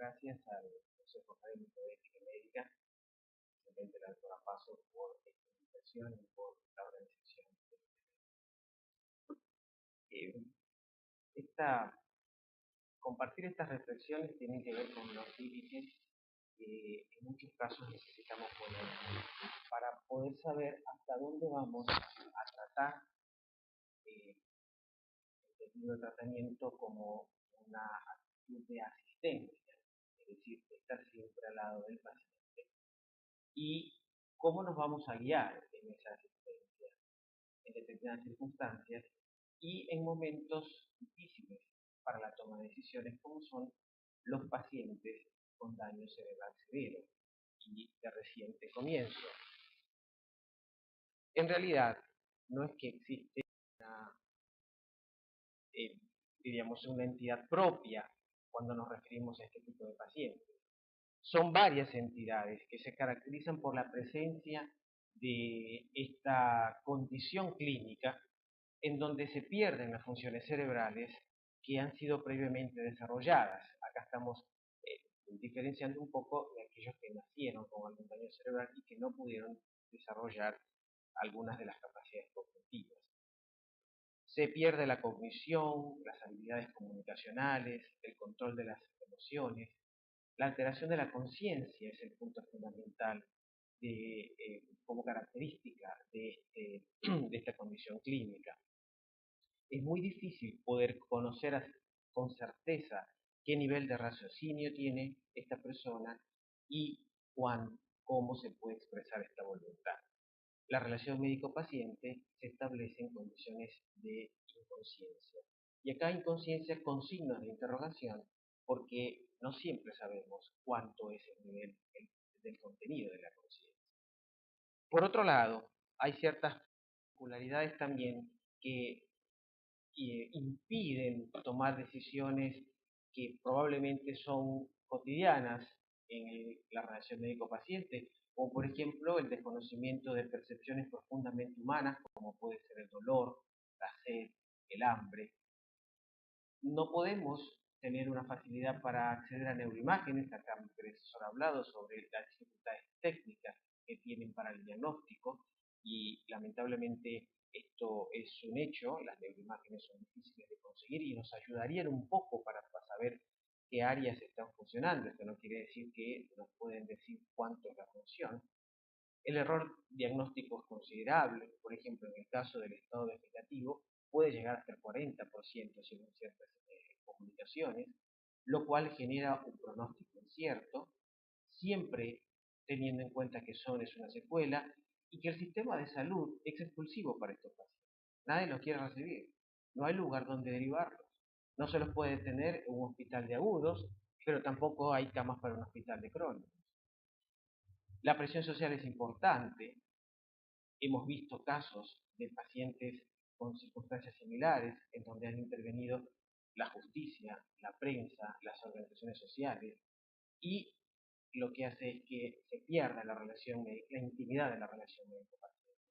gracias al Consejo Académico de Ética Médica, excelente la doctora Paso por esta invitación y por la organización. Eh, esta, Compartir estas reflexiones tiene que ver con los límites que en muchos casos necesitamos poner para poder saber hasta dónde vamos a tratar el sentido de tratamiento como una actitud de asistencia, es decir, de estar siempre al lado del paciente, y cómo nos vamos a guiar en esa asistencia en determinadas circunstancias y en momentos difíciles para la toma de decisiones, como son los pacientes con daño cerebral severo y de reciente comienzo. En realidad, no es que existe eh, diríamos, una entidad propia cuando nos referimos a este tipo de pacientes. Son varias entidades que se caracterizan por la presencia de esta condición clínica en donde se pierden las funciones cerebrales que han sido previamente desarrolladas. Acá estamos diferenciando un poco de aquellos que nacieron con algún daño cerebral y que no pudieron desarrollar algunas de las capacidades cognitivas. Se pierde la cognición, las habilidades comunicacionales, el control de las emociones. La alteración de la conciencia es el punto fundamental como característica de esta condición clínica. Es muy difícil poder conocer con certeza qué nivel de raciocinio tiene esta persona y cómo se puede expresar esta voluntad. La relación médico-paciente se establece en condiciones de inconsciencia. Y acá inconsciencia con signos de interrogación porque no siempre sabemos cuánto es el nivel del contenido de la conciencia. Por otro lado, hay ciertas particularidades también que impiden tomar decisiones que probablemente son cotidianas en la relación médico-paciente, como por ejemplo el desconocimiento de percepciones profundamente humanas, como puede ser el dolor, la sed, el hambre. No podemos tener una facilidad para acceder a neuroimágenes, acá mi predecesor ha hablado sobre las dificultades técnicas que tienen para el diagnóstico y lamentablemente esto es un hecho, las neuroimágenes son difíciles de conseguir y nos ayudarían un poco para saber qué áreas están funcionando. Esto no quiere decir que nos pueden decir cuánto es la función. El error diagnóstico es considerable, por ejemplo, en el caso del estado vegetativo, puede llegar hasta el 40% según ciertas comunicaciones, lo cual genera un pronóstico incierto, siempre teniendo en cuenta que es una secuela y que el sistema de salud es expulsivo para estos pacientes. Nadie los quiere recibir, no hay lugar donde derivarlos. No se los puede tener en un hospital de agudos, pero tampoco hay camas para un hospital de crónicos. La presión social es importante. Hemos visto casos de pacientes con circunstancias similares en donde han intervenido la justicia, la prensa, las organizaciones sociales y lo que hace es que se pierda la relación, la intimidad de la relación médico-paciente.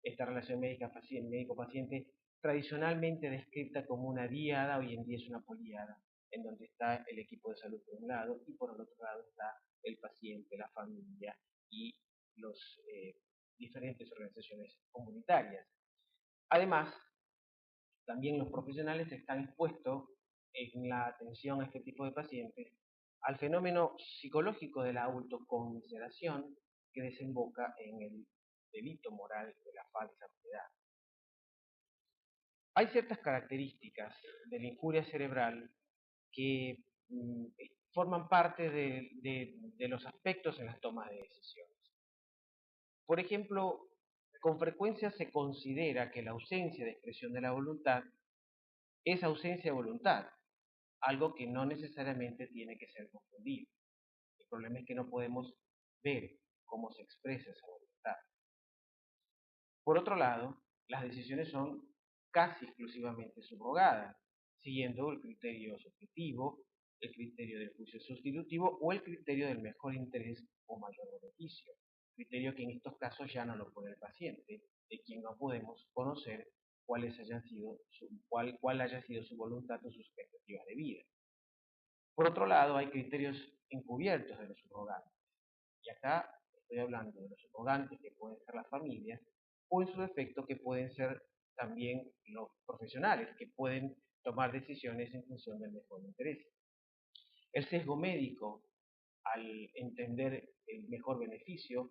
Esta relación médico-paciente tradicionalmente descrita como una diada, hoy en día es una poliada, en donde está el equipo de salud por un lado y por el otro lado está el paciente, la familia y los diferentes organizaciones comunitarias. Además, también los profesionales están expuestos en la atención a este tipo de pacientes al fenómeno psicológico de la autoconmiseración que desemboca en el delito moral de la falsa piedad. Hay ciertas características de la injuria cerebral que forman parte de los aspectos en las tomas de decisiones. Por ejemplo, con frecuencia se considera que la ausencia de expresión de la voluntad es ausencia de voluntad, algo que no necesariamente tiene que ser confundido. El problema es que no podemos ver cómo se expresa esa voluntad. Por otro lado, las decisiones son casi exclusivamente subrogadas, siguiendo el criterio subjetivo, el criterio del juicio sustitutivo o el criterio del mejor interés o mayor beneficio, criterio que en estos casos ya no lo pone el paciente, de quien no podemos conocer cuál haya sido su voluntad o sus expectativas de vida. Por otro lado, hay criterios encubiertos de los subrogantes. Y acá estoy hablando de los subrogantes que pueden ser las familias o en su defecto que pueden ser también los profesionales que pueden tomar decisiones en función del mejor interés. El sesgo médico, al entender el mejor beneficio,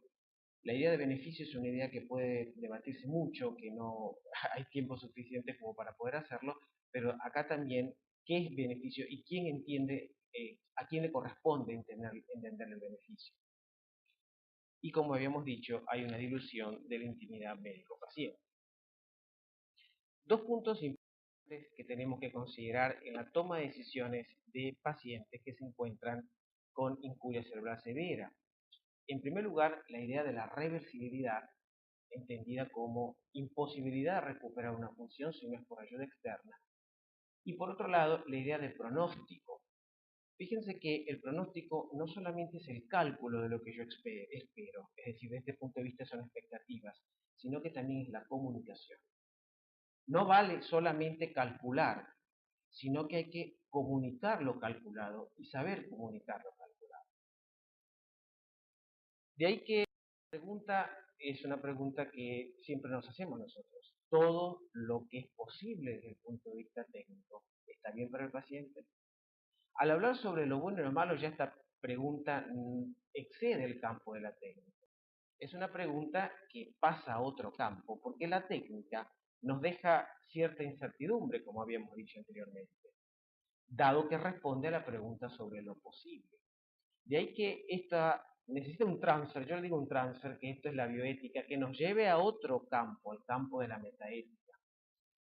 la idea de beneficio es una idea que puede debatirse mucho, que no hay tiempo suficiente como para poder hacerlo, pero acá también, ¿qué es beneficio y quién entiende, a quién le corresponde entender el beneficio? Y como habíamos dicho, hay una dilución de la intimidad médico-paciente. Dos puntos importantes que tenemos que considerar en la toma de decisiones de pacientes que se encuentran con incuria cerebral severa. En primer lugar, la idea de la reversibilidad, entendida como imposibilidad de recuperar una función si no es por ayuda externa. Y por otro lado, la idea de pronóstico. Fíjense que el pronóstico no solamente es el cálculo de lo que yo espero, es decir, desde este punto de vista son expectativas, sino que también es la comunicación. No vale solamente calcular, sino que hay que comunicar lo calculado y saber comunicar lo calculado. De ahí que la pregunta es una pregunta que siempre nos hacemos nosotros. ¿Todo lo que es posible desde el punto de vista técnico está bien para el paciente? Al hablar sobre lo bueno y lo malo, ya esta pregunta excede el campo de la técnica. Es una pregunta que pasa a otro campo, porque la técnica nos deja cierta incertidumbre, como habíamos dicho anteriormente, dado que responde a la pregunta sobre lo posible. De ahí que esta necesita un transfer, yo le digo un transfer, que esto es la bioética, que nos lleve a otro campo, al campo de la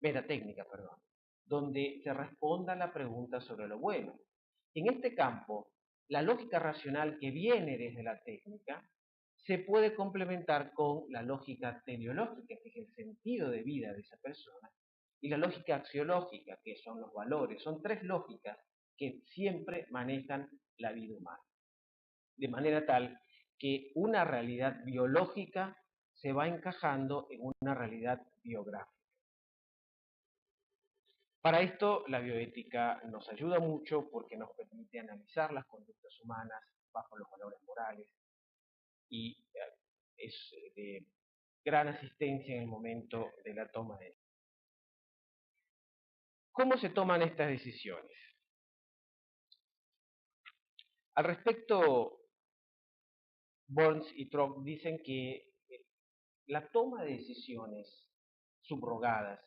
metatécnica, perdón, donde se responda a la pregunta sobre lo bueno. En este campo, la lógica racional que viene desde la técnica se puede complementar con la lógica teleológica, que es el sentido de vida de esa persona, y la lógica axiológica, que son los valores. Son tres lógicas que siempre manejan la vida humana. De manera tal que una realidad biológica se va encajando en una realidad biográfica. Para esto, la bioética nos ayuda mucho porque nos permite analizar las conductas humanas bajo los valores morales y es de gran asistencia en el momento de la toma de decisiones. ¿Cómo se toman estas decisiones? Al respecto, Burns y Trock dicen que la toma de decisiones subrogadas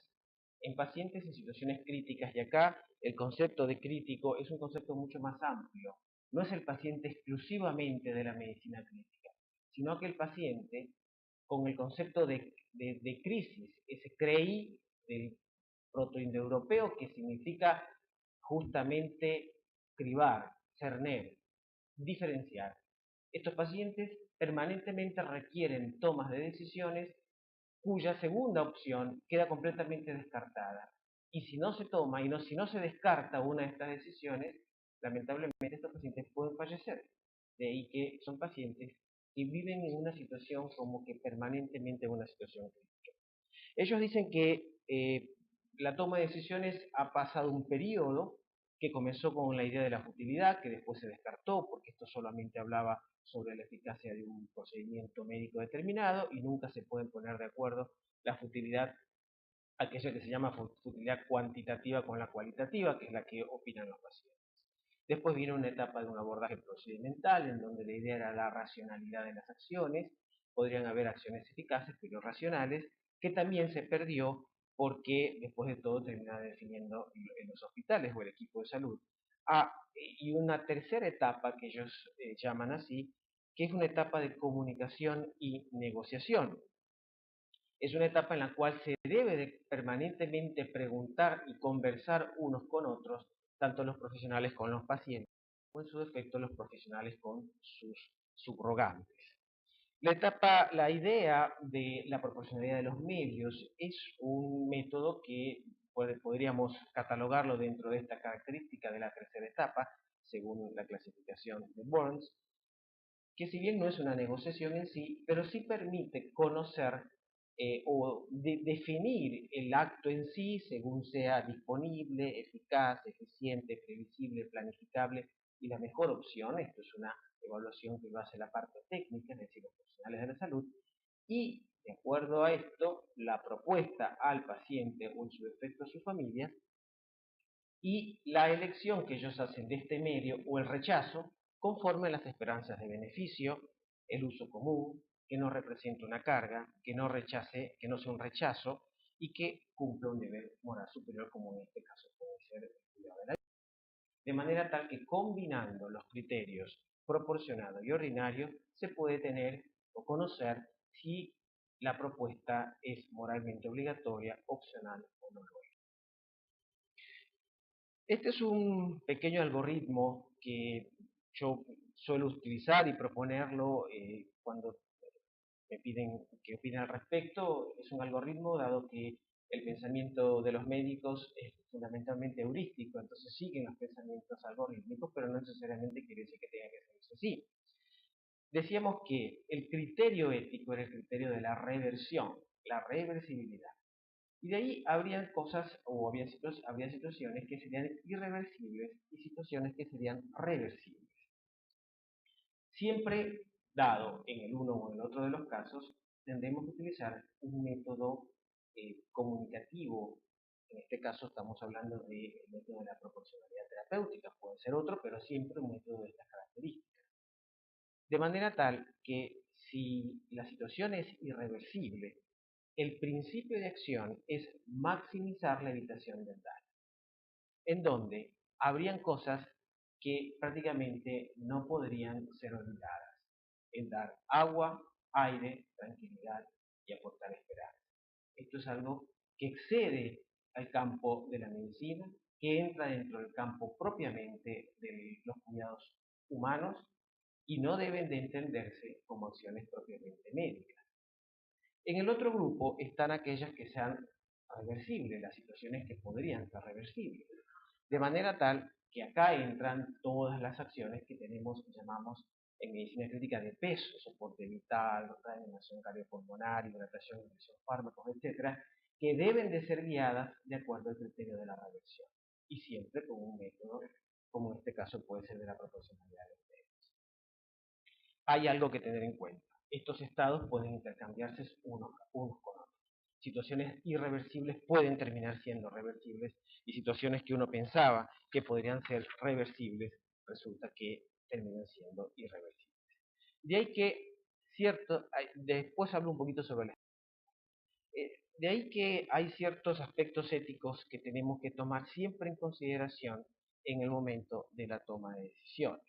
en pacientes en situaciones críticas, y acá el concepto de crítico es un concepto mucho más amplio, no es el paciente exclusivamente de la medicina crítica, sino aquel paciente con el concepto de crisis, ese CREI del protoindoeuropeo que significa justamente cribar, cerner, diferenciar. Estos pacientes permanentemente requieren tomas de decisiones cuya segunda opción queda completamente descartada. Y si no se toma y si no se descarta una de estas decisiones, lamentablemente estos pacientes pueden fallecer. De ahí que son pacientes que viven en una situación como que permanentemente en una situación crítica. Ellos dicen que la toma de decisiones ha pasado un periodo que comenzó con la idea de la futilidad, que después se descartó, porque esto solamente hablaba sobre la eficacia de un procedimiento médico determinado y nunca se pueden poner de acuerdo la futilidad, aquella que se llama futilidad cuantitativa con la cualitativa, que es la que opinan los pacientes. Después viene una etapa de un abordaje procedimental, en donde la idea era la racionalidad de las acciones. Podrían haber acciones eficaces, pero racionales, que también se perdió porque después de todo termina definiendo en los hospitales o el equipo de salud. Y una tercera etapa que ellos llaman así, que es una etapa de comunicación y negociación. Es una etapa en la cual se debe de permanentemente preguntar y conversar unos con otros, tanto los profesionales con los pacientes, o en su defecto los profesionales con sus subrogantes. La idea de la proporcionalidad de los medios es un método que podríamos catalogarlo dentro de esta característica de la tercera etapa, según la clasificación de Burns, que si bien no es una negociación en sí, pero sí permite conocer o definir el acto en sí según sea disponible, eficaz, eficiente, previsible, planificable y la mejor opción. Esto es una evaluación que lo hace la parte técnica, es decir, los profesionales de la salud, y de acuerdo a esto, la propuesta al paciente o en su defecto a su familia y la elección que ellos hacen de este medio o el rechazo conforme a las esperanzas de beneficio, el uso común, que no represente una carga, que no rechace, que no sea un rechazo y que cumpla un deber moral superior, como en este caso puede ser el cuidado de la vida. De manera tal que combinando los criterios proporcionado y ordinario se puede tener o conocer si la propuesta es moralmente obligatoria, opcional o no lo es. Este es un pequeño algoritmo que yo suelo utilizar y proponerlo cuando me piden que opine al respecto. Es un algoritmo dado que el pensamiento de los médicos es fundamentalmente heurístico, entonces siguen los pensamientos algorítmicos, pero no necesariamente quiere decir que tenga que ser así. Decíamos que el criterio ético era el criterio de la reversión, la reversibilidad. Y de ahí habrían cosas, o habría situaciones que serían irreversibles y situaciones que serían reversibles. Siempre dado en el uno o en el otro de los casos, tendremos que utilizar un método comunicativo. En este caso estamos hablando del método de la proporcionalidad terapéutica, puede ser otro, pero siempre un método de estas características. De manera tal que si la situación es irreversible, el principio de acción es maximizar la evitación del daño, en donde habrían cosas que prácticamente no podrían ser olvidadas. El dar agua, aire, tranquilidad y aportar esperanza. Esto es algo que excede al campo de la medicina, que entra dentro del campo propiamente de los cuidados humanos y no deben de entenderse como acciones propiamente médicas. En el otro grupo están aquellas que sean reversibles, las situaciones que podrían ser reversibles. De manera tal que acá entran todas las acciones que llamamos en medicina crítica de peso, soporte vital, reanimación cardiopulmonar, hidratación, nutrición, fármacos, etcétera, que deben de ser guiadas de acuerdo al criterio de la reversión y siempre con un método, como en este caso puede ser de la proporcionalidad de ustedes. Hay algo que tener en cuenta. Estos estados pueden intercambiarse unos con otros. Situaciones irreversibles pueden terminar siendo reversibles y situaciones que uno pensaba que podrían ser reversibles resulta que terminan siendo irreversibles. De ahí que después hablo un poquito sobre de ahí que hay ciertos aspectos éticos que tenemos que tomar siempre en consideración en el momento de la toma de decisiones.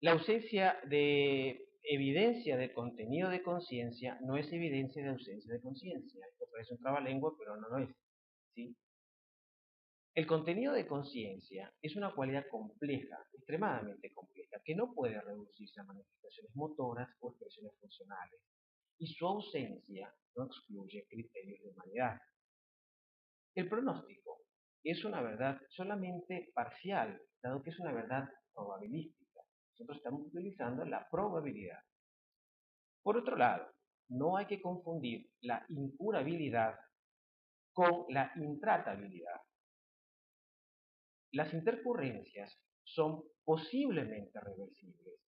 La ausencia de evidencia de contenido de conciencia no es evidencia de ausencia de conciencia. Esto parece un trabalengua, pero no lo es, ¿sí? El contenido de conciencia es una cualidad compleja, extremadamente compleja, que no puede reducirse a manifestaciones motoras o expresiones funcionales, y su ausencia no excluye criterios de humanidad. El pronóstico es una verdad solamente parcial, dado que es una verdad probabilística. Nosotros estamos utilizando la probabilidad. Por otro lado, no hay que confundir la incurabilidad con la intratabilidad. Las intercurrencias son posiblemente reversibles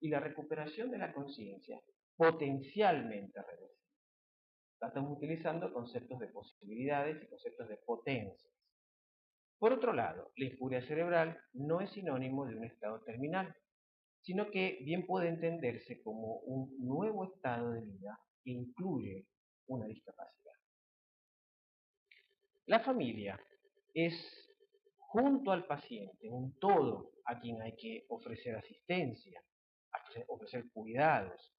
y la recuperación de la conciencia potencialmente reversible. Estamos utilizando conceptos de posibilidades y conceptos de potencias. Por otro lado, la injuria cerebral no es sinónimo de un estado terminal, sino que bien puede entenderse como un nuevo estado de vida que incluye una discapacidad. La familia es, junto al paciente, un todo a quien hay que ofrecer asistencia, ofrecer cuidados,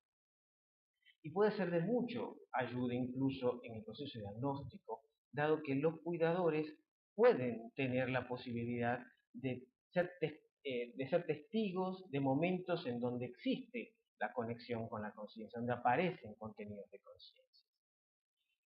y puede ser de mucho ayuda incluso en el proceso diagnóstico, dado que los cuidadores pueden tener la posibilidad de ser testigos de momentos en donde existe la conexión con la conciencia, donde aparecen contenidos de conciencia.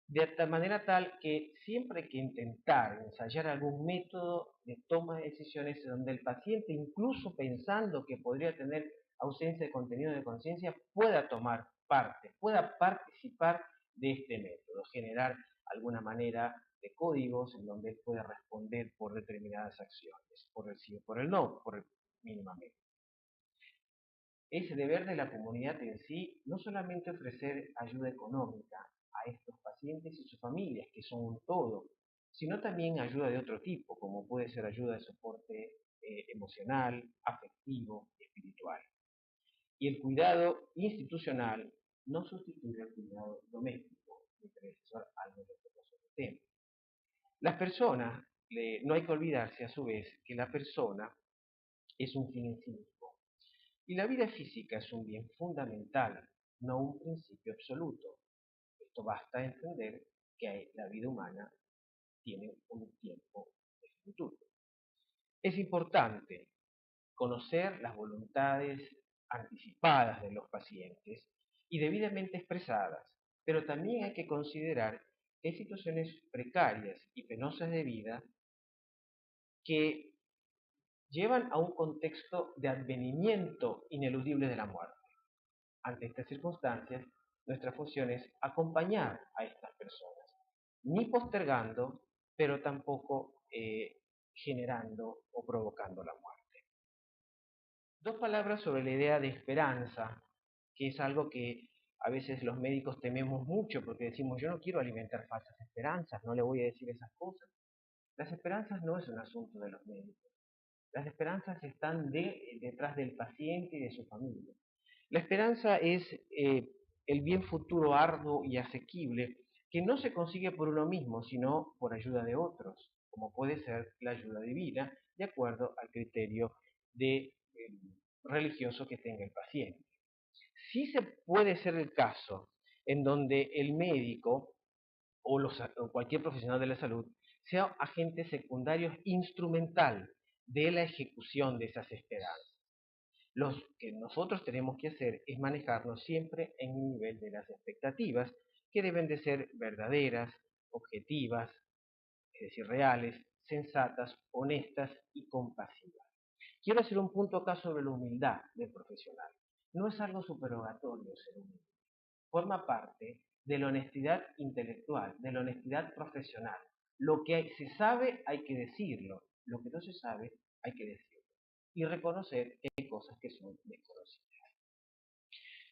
De tal manera tal que siempre hay que intentar ensayar algún método de toma de decisiones donde el paciente, incluso pensando que podría tener ausencia de contenido de conciencia, pueda tomar parte, pueda participar de este método, generar alguna manera de códigos en donde él puede responder por determinadas acciones, por el sí o por el no, por el mínimamente. Es deber de la comunidad en sí no solamente ofrecer ayuda económica a estos pacientes y sus familias, que son un todo, sino también ayuda de otro tipo, como puede ser ayuda de soporte emocional, afectivo, espiritual. Y el cuidado institucional no sustituye al cuidado doméstico. Mi predecesor algo de sobre el tema. Las personas, no hay que olvidarse a su vez que la persona es un fin en sí mismo. Y la vida física es un bien fundamental, no un principio absoluto. Esto basta entender que la vida humana tiene un tiempo de futuro. Es importante conocer las voluntades anticipadas de los pacientes y debidamente expresadas, pero también hay que considerar que hay situaciones precarias y penosas de vida que llevan a un contexto de advenimiento ineludible de la muerte. Ante estas circunstancias, nuestra función es acompañar a estas personas, ni postergando, pero tampoco generando o provocando la muerte. Dos palabras sobre la idea de esperanza, que es algo que a veces los médicos tememos mucho porque decimos, yo no quiero alimentar falsas esperanzas, no le voy a decir esas cosas. Las esperanzas no es un asunto de los médicos. Las esperanzas están detrás del paciente y de su familia. La esperanza es el bien futuro arduo y asequible que no se consigue por uno mismo, sino por ayuda de otros, como puede ser la ayuda divina, de acuerdo al criterio religioso que tenga el paciente. Sí se puede ser el caso en donde el médico o cualquier profesional de la salud sea agente secundario instrumental de la ejecución de esas esperanzas. Lo que nosotros tenemos que hacer es manejarnos siempre en el nivel de las expectativas, que deben de ser verdaderas, objetivas, es decir, reales, sensatas, honestas y compasivas. Quiero hacer un punto acá sobre la humildad del profesional. No es algo supererogatorio ser humilde. Forma parte de la honestidad intelectual, de la honestidad profesional. Lo que se sabe hay que decirlo, lo que no se sabe hay que decirlo. Y reconocer que hay cosas que son desconocidas.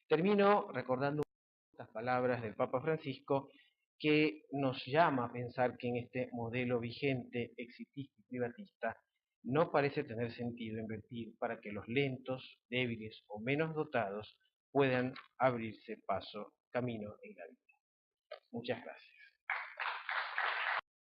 Termino recordando estas palabras del Papa Francisco que nos llama a pensar que en este modelo vigente, exitista y privatista, no parece tener sentido invertir para que los lentos, débiles o menos dotados puedan abrirse camino en la vida. Muchas gracias.